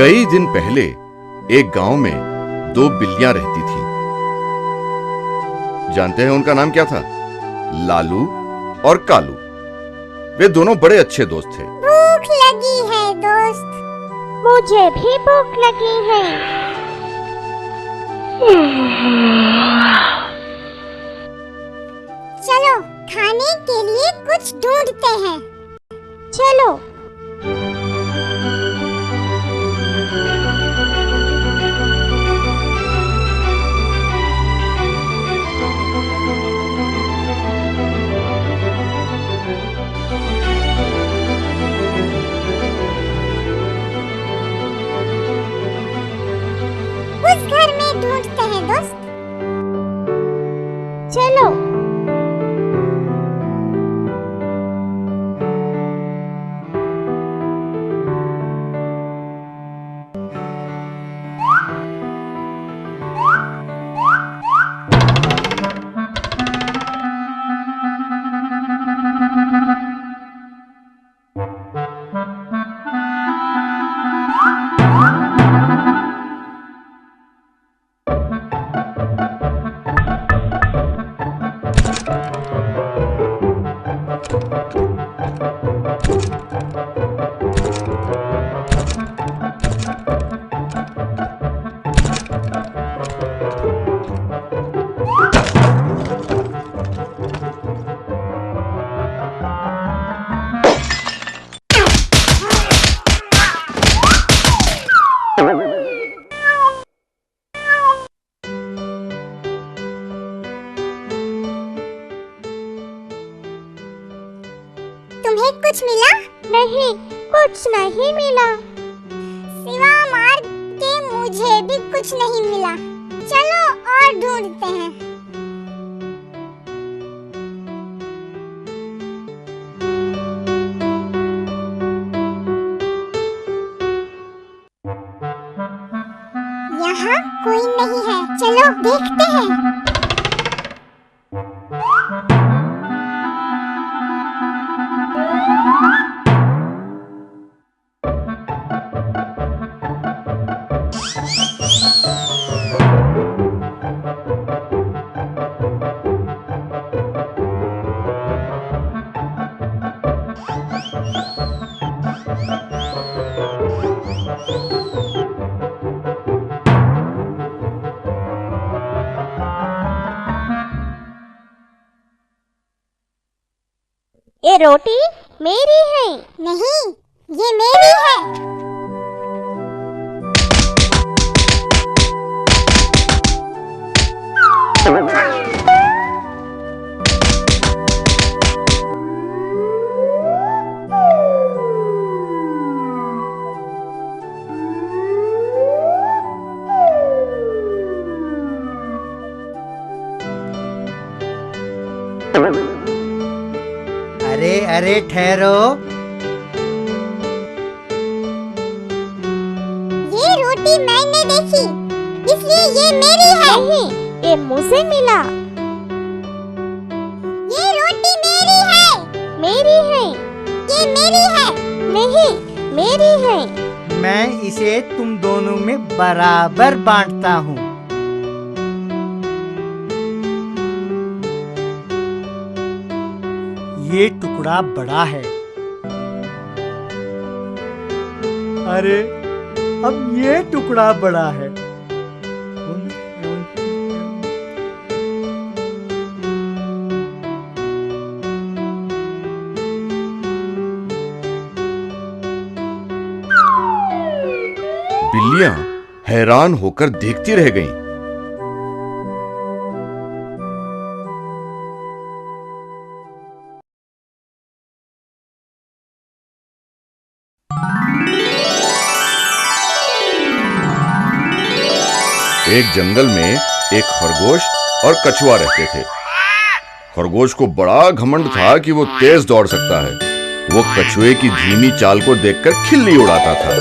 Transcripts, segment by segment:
कई दिन पहले एक गांव में दो बिल्लियां रहती थीं। जानते हैं उनका नाम क्या था? लालू और कालू। वे दोनों बड़े अच्छे दोस्त थे। भूख लगी है दोस्त। मुझे भी भूख लगी है। चलो खाने के लिए कुछ ढूंढते हैं। चलो। उस घर में ढूंढते हैं दोस्त। चलो। तुम्हें कुछ मिला? नहीं, कुछ नहीं मिला। सिवा मार के मुझे भी कुछ नहीं मिला। चलो और ढूंढते हैं। यहाँ कोई नहीं है। चलो देखते हैं। ये रोटी मेरी है। नहीं, ये मेरी है। अरे अरे ठहरो। ये रोटी मैंने देखी, इसलिए ये मेरी है। नहीं, ये मुझे मिला। ये रोटी मेरी है। मेरी है। ये मेरी है। नहीं, मेरी है। मैं इसे तुम दोनों में बराबर बांटता हूँ। ये टुकड़ा बड़ा है। अरे अब ये टुकड़ा बड़ा है। बिल्लियां हैरान होकर देखती रह गईं। एक जंगल में एक खरगोश और कछुआ रहते थे। खरगोश को बड़ा घमंड था कि वो तेज दौड़ सकता है। वो कछुए की धीमी चाल को देखकर खिल्ली उड़ाता था।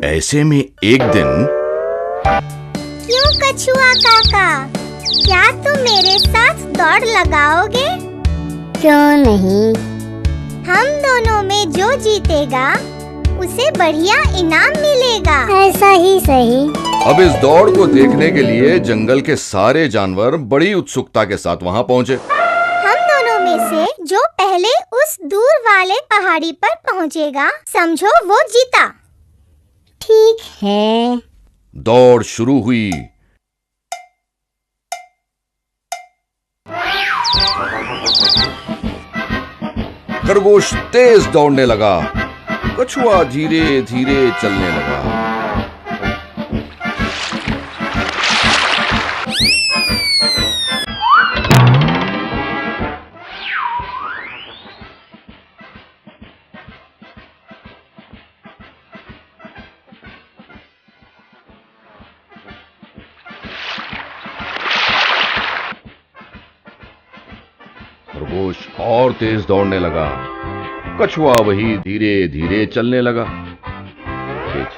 ऐसे में एक दिन, क्यों कछुआ काका, क्या तुम मेरे साथ दौड़ लगाओगे? क्यों नहीं? हम दोनों में जो जीतेगा उसे बढ़िया इनाम मिलेगा। ऐसा ही सही। अब इस दौड़ को देखने के लिए जंगल के सारे जानवर बड़ी उत्सुकता के साथ वहां पहुंचे। हम दोनों में से जो पहले उस दूर वाले पहाड़ी पर पहुंचेगा, समझो वो जीता। ठीक है। दौड़ शुरू हुई। खरगोश तेज दौड़ने लगा, कछुआ धीरे धीरे चलने लगा। खरगोश और तेज दौड़ने लगा, कछुआ वही धीरे धीरे चलने लगा। तेज।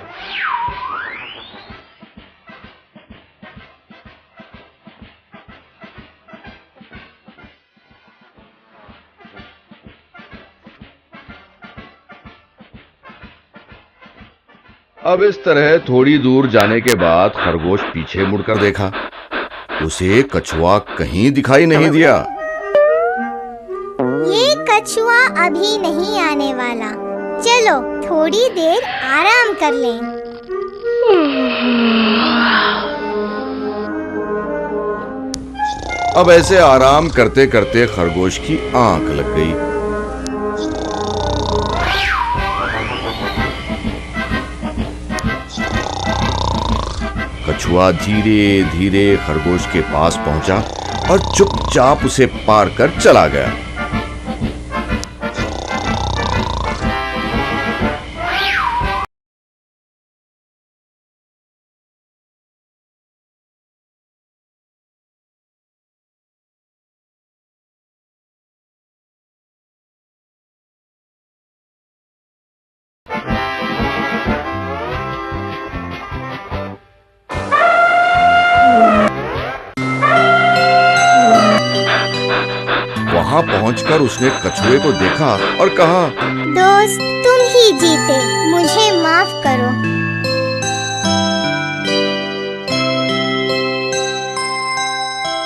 अब इस तरह थोड़ी दूर जाने के बाद खरगोश पीछे मुड़कर देखा। उसे कछुआ कहीं दिखाई नहीं दिया। ये कछुआ अभी नहीं आने वाला। चलो थोड़ी देर आराम कर लें। अब ऐसे आराम करते करते खरगोश की आंख लग गई। कछुआ धीरे धीरे खरगोश के पास पहुंचा और चुपचाप उसे पार कर चला गया। वहां पहुंचकर उसने कछुए को देखा और कहा, दोस्त तुम ही जीते, मुझे माफ करो।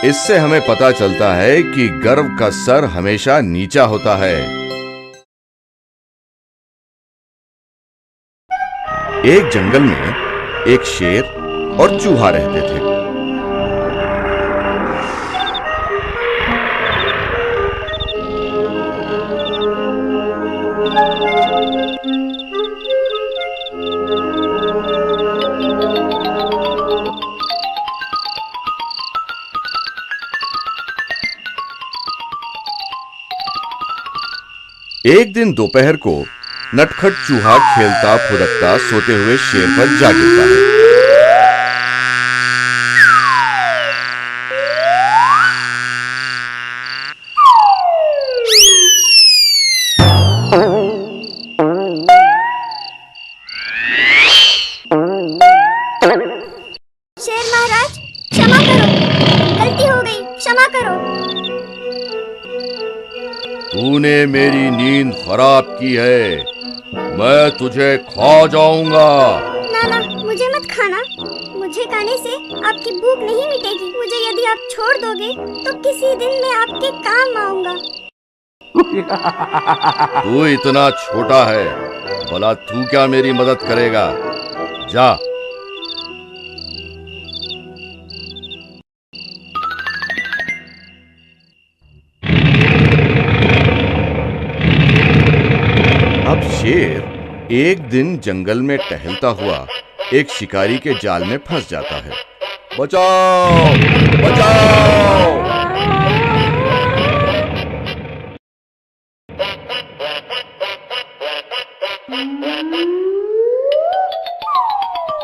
इससे हमें पता चलता है कि गर्व का सर हमेशा नीचा होता है। एक जंगल में एक शेर और चूहा रहते थे। एक दिन दोपहर को नटखट चूहा खेलता फुदकता सोते हुए शेर पर जा गिरता है। शेर महाराज क्षमा करो, गलती हो गई, क्षमा करो। तूने मेरी नींद खराब की है, मैं तुझे खा जाऊंगा। ना ना, मुझे मत खाना। मुझे खाने से आपकी भूख नहीं मिटेगी। मुझे यदि आप छोड़ दोगे तो किसी दिन मैं आपके काम आऊंगा। तू इतना छोटा है, भला तू क्या मेरी मदद करेगा? जा। अब शेर एक दिन जंगल में टहलता हुआ एक शिकारी के जाल में फंस जाता है। बचाओ! बचाओ!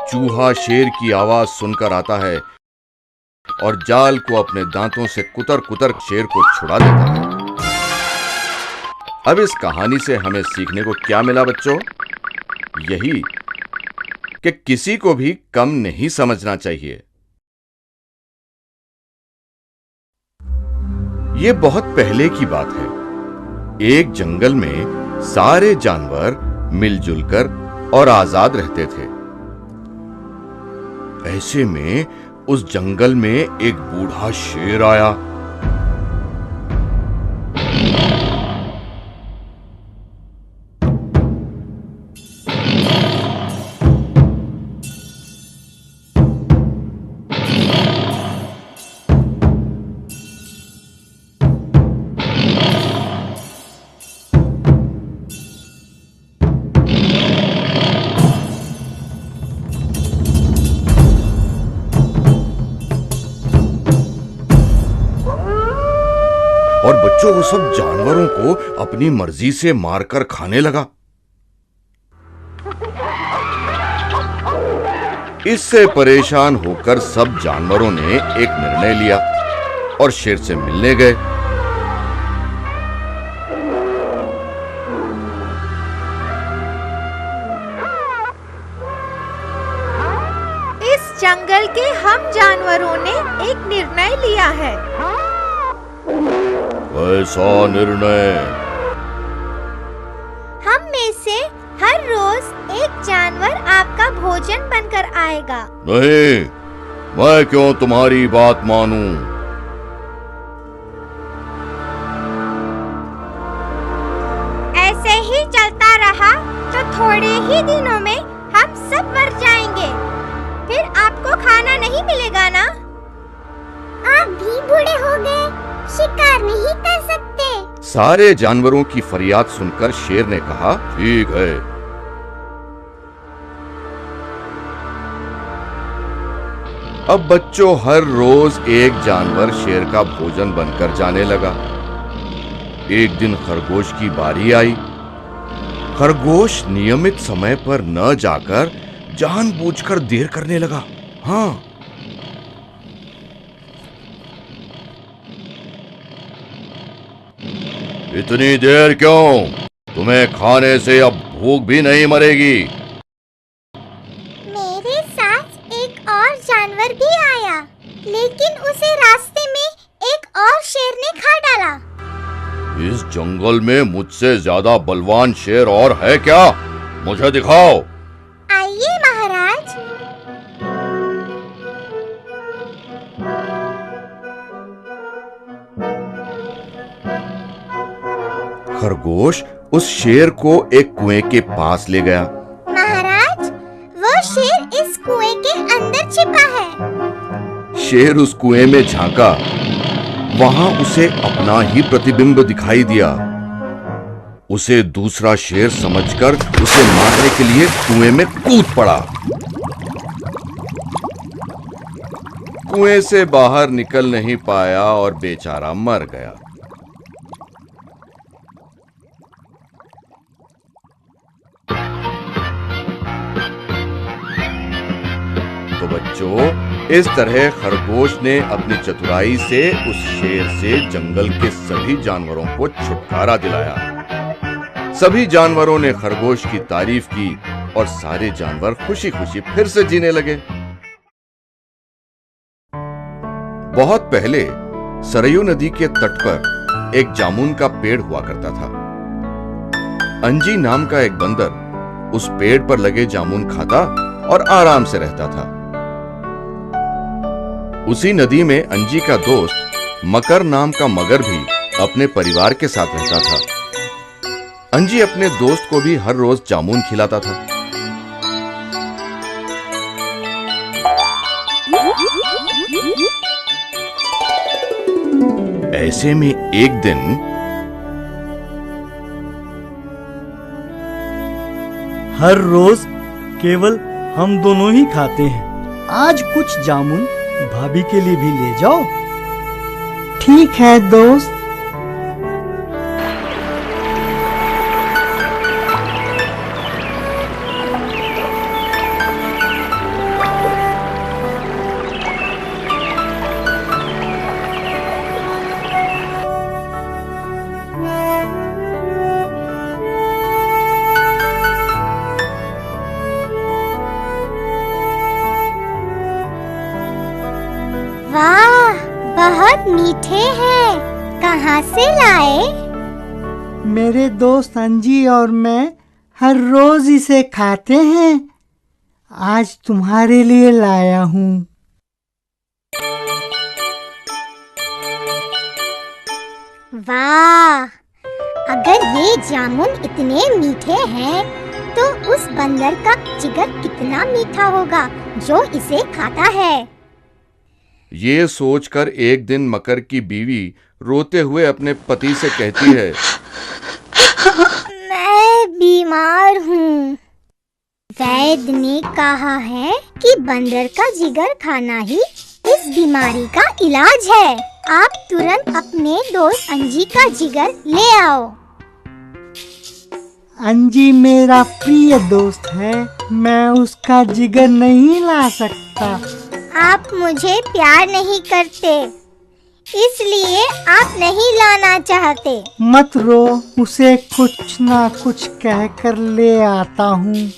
चूहा शेर की आवाज सुनकर आता है और जाल को अपने दांतों से कुतर कुतर शेर को छुड़ा देता है। अब इस कहानी से हमें सीखने को क्या मिला बच्चों? यही कि किसी को भी कम नहीं समझना चाहिए। ये बहुत पहले की बात है। एक जंगल में सारे जानवर मिलजुल कर और आजाद रहते थे। ऐसे में उस जंगल में एक बूढ़ा शेर आया। और बच्चों वो सब जानवरों को अपनी मर्जी से मारकर खाने लगा। इससे परेशान होकर सब जानवरों ने एक निर्णय लिया और शेर से मिलने गए। इस जंगल के हम जानवरों ने एक निर्णय लिया है। ऐसा निर्णय? हम में से हर रोज एक जानवर आपका भोजन बनकर आएगा। नहीं, मैं क्यों तुम्हारी बात मानूं? ऐसे ही चलता रहा तो थोड़े ही दिनों में हम सब मर जाएंगे। फिर आपको खाना नहीं मिलेगा ना? आप भी बूढ़े हो गए, शिकार नहीं कर सकते। सारे जानवरों की फरियाद सुनकर शेर ने कहा, ठीक है। अब बच्चों हर रोज एक जानवर शेर का भोजन बनकर जाने लगा। एक दिन खरगोश की बारी आई। खरगोश नियमित समय पर न जाकर जानबूझकर देर करने लगा। हाँ, इतनी देर क्यों? तुम्हें खाने से अब भूख भी नहीं मरेगी। मेरे साथ एक और जानवर भी आया, लेकिन उसे रास्ते में एक और शेर ने खा डाला। इस जंगल में मुझसे ज्यादा बलवान शेर और है क्या? मुझे दिखाओ। आइए महाराज। खरगोश उस शेर को एक कुएं के पास ले गया। महाराज, वो शेर इस कुएं के अंदर छिपा है। शेर उस कुएं में झांका। वहां उसे अपना ही प्रतिबिंब दिखाई दिया। उसे दूसरा शेर समझकर उसे मारने के लिए कुएं में कूद पड़ा। कुएं से बाहर निकल नहीं पाया और बेचारा मर गया। तो बच्चों, इस तरह खरगोश ने अपनी चतुराई से उस शेर से जंगल के सभी जानवरों को छुटकारा दिलाया। सभी जानवरों ने खरगोश की तारीफ की और सारे जानवर खुशी खुशी फिर से जीने लगे। बहुत पहले सरयू नदी के तट पर एक जामुन का पेड़ हुआ करता था। अंजी नाम का एक बंदर उस पेड़ पर लगे जामुन खाता और आराम से रहता था। उसी नदी में अंजी का दोस्त मकर नाम का मगर भी अपने परिवार के साथ रहता था। अंजी अपने दोस्त को भी हर रोज जामुन खिलाता था। ऐसे में एक दिन हर रोज केवल हम दोनों ही खाते हैं। आज कुछ जामुन भाभी के लिए भी ले जाओ। ठीक है दोस्त। वाह, बहुत मीठे हैं। कहाँ से लाए? मेरे दोस्त अंजी और मैं हर रोज इसे खाते हैं। आज तुम्हारे लिए लाया हूँ। वाह, अगर ये जामुन इतने मीठे हैं तो उस बंदर का जिगर कितना मीठा होगा जो इसे खाता है। ये सोचकर एक दिन मकर की बीवी रोते हुए अपने पति से कहती है, मैं बीमार हूँ। वैद्य ने कहा है कि बंदर का जिगर खाना ही इस बीमारी का इलाज है। आप तुरंत अपने दोस्त अंजी का जिगर ले आओ। अंजी मेरा प्रिय दोस्त है, मैं उसका जिगर नहीं ला सकता। आप मुझे प्यार नहीं करते, इसलिए आप नहीं लाना चाहते। मत रो, उसे कुछ ना कुछ कहकर ले आता हूँ।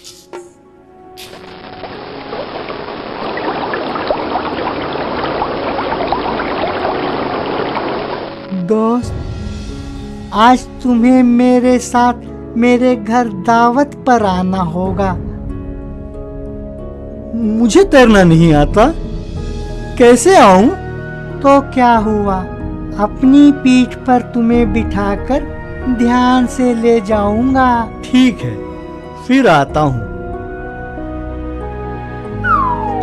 दोस्त, आज तुम्हें मेरे साथ मेरे घर दावत पर आना होगा। मुझे तैरना नहीं आता, कैसे आऊं? तो क्या हुआ, अपनी पीठ पर तुम्हें बिठाकर ध्यान से ले जाऊंगा। ठीक है, फिर आता हूं।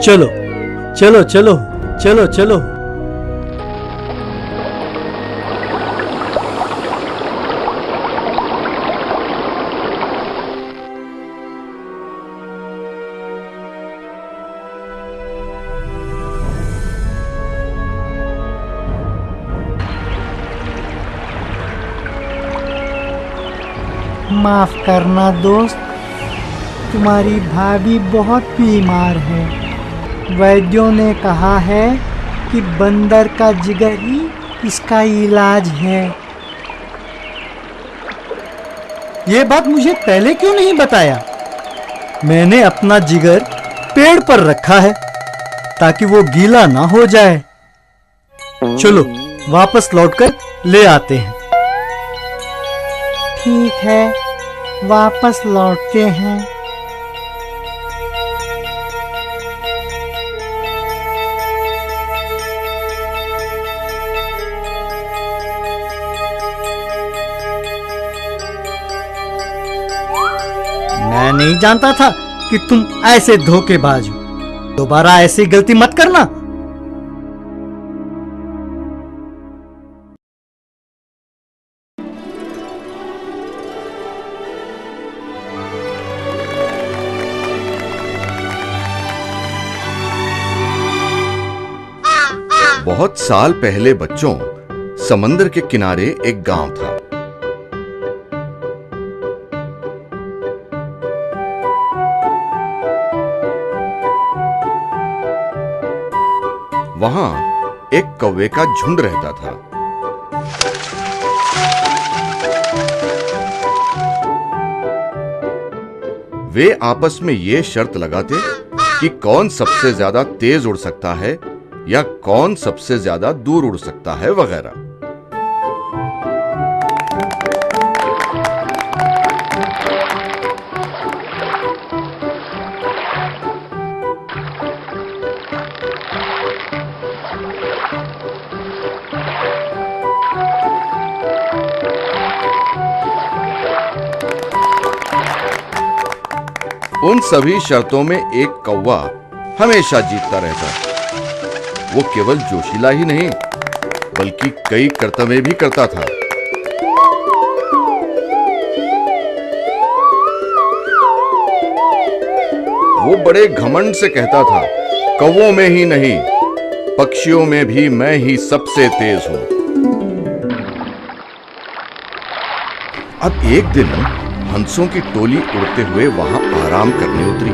चलो चलो चलो चलो चलो। माफ करना दोस्त, तुम्हारी भाभी बहुत बीमार है। वैद्यों ने कहा है कि बंदर का जिगर ही इसका इलाज है। ये बात मुझे पहले क्यों नहीं बताया? मैंने अपना जिगर पेड़ पर रखा है ताकि वो गीला ना हो जाए। चलो वापस लौटकर ले आते हैं। ठीक है, वापस लौटते हैं। मैं नहीं जानता था कि तुम ऐसे धोखेबाज हो। दोबारा ऐसी गलती मत करना। बहुत साल पहले बच्चों, समंदर के किनारे एक गांव था। वहां एक कौवे का झुंड रहता था। वे आपस में ये शर्त लगाते कि कौन सबसे ज्यादा तेज उड़ सकता है या कौन सबसे ज्यादा दूर उड़ सकता है वगैरह। उन सभी शर्तों में एक कौवा हमेशा जीतता रहता। वो केवल जोशीला ही नहीं बल्कि कई कर्तव्य भी करता था। वो बड़े घमंड से कहता था, कौवों में ही नहीं पक्षियों में भी मैं ही सबसे तेज हूं। अब एक दिन हंसों की टोली उड़ते हुए वहां आराम करने उतरी।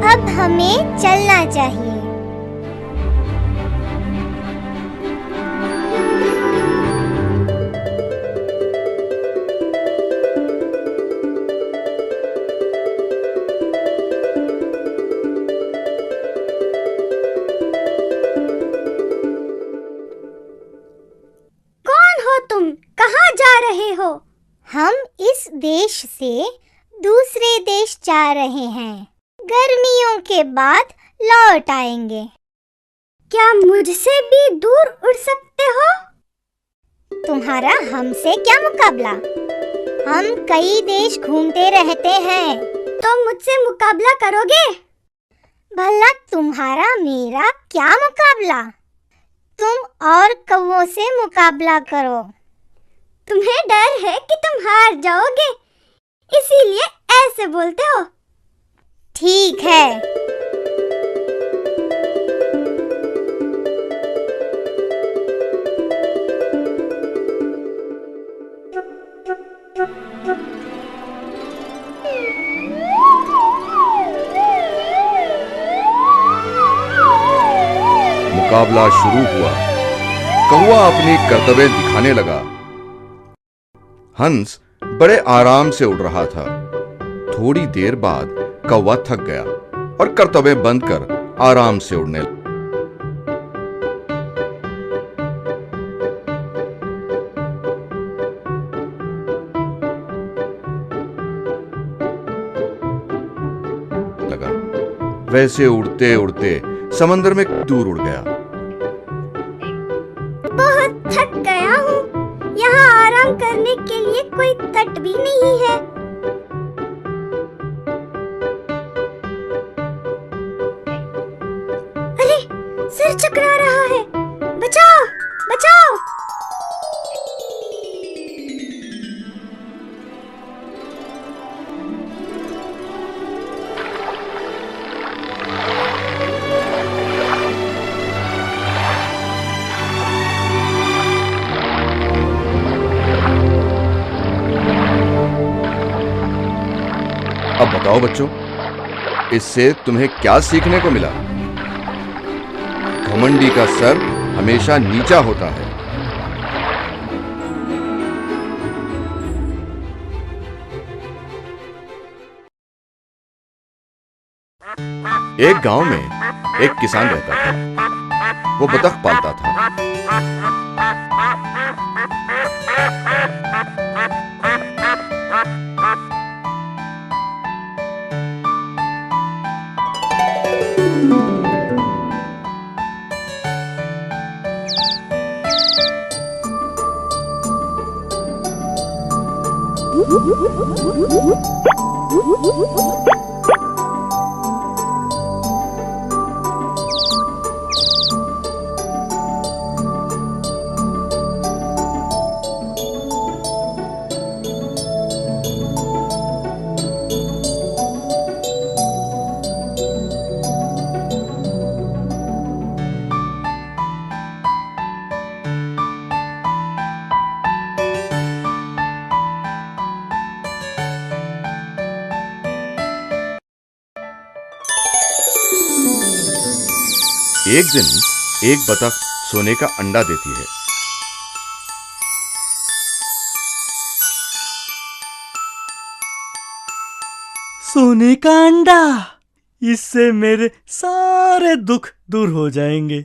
अब हमें चलना चाहिए। हम इस देश से दूसरे देश जा रहे हैं। गर्मियों के बाद लौट आएंगे। क्या मुझसे भी दूर उड़ सकते हो? तुम्हारा हमसे क्या मुकाबला? हम कई देश घूमते रहते हैं। तो मुझसे मुकाबला करोगे? भला तुम्हारा मेरा क्या मुकाबला? तुम और कौवों से मुकाबला करो। तुम्हें डर है कि तुम हार जाओगे, इसीलिए ऐसे बोलते हो। ठीक है। मुकाबला शुरू हुआ। कौवा अपनी करतबें दिखाने लगा। हंस बड़े आराम से उड़ रहा था। थोड़ी देर बाद कौवा थक गया और करतबें बंद कर आराम से उड़ने लगा। वैसे उड़ते उड़ते समंदर में दूर उड़ गया। बहुत थक गया हूँ। यहाँ आराम करने के लिए कोई तट भी नहीं है। अरे, सिर चकरा रहा है। बचाओ, बचाओ। अब बताओ बच्चों, इससे तुम्हें क्या सीखने को मिला? घमंडी का सर हमेशा नीचा होता है। एक गांव में एक किसान रहता था। वो बतख पालता था। एक दिन एक बतख सोने का अंडा देती है। सोने का अंडा, इससे मेरे सारे दुख दूर हो जाएंगे।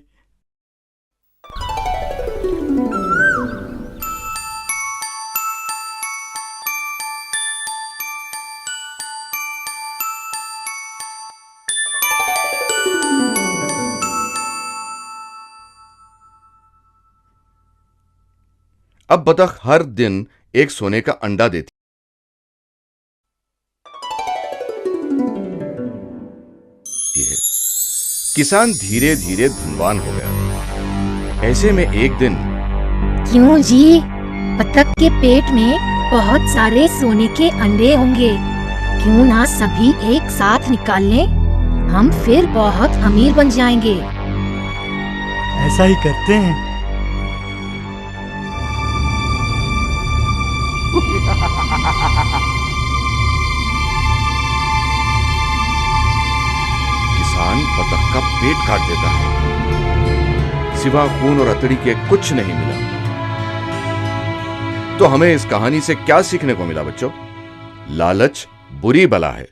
अब बतख हर दिन एक सोने का अंडा देती है। किसान धीरे धीरे धनवान हो गया। ऐसे में एक दिन, क्यों जी, बतख के पेट में बहुत सारे सोने के अंडे होंगे, क्यों ना सभी एक साथ निकाल लें, हम फिर बहुत अमीर बन जाएंगे। ऐसा ही करते हैं। किसान बतख का पेट काट देता है। सिवा खून और अतड़ी के कुछ नहीं मिला। तो हमें इस कहानी से क्या सीखने को मिला बच्चों? लालच बुरी बला है।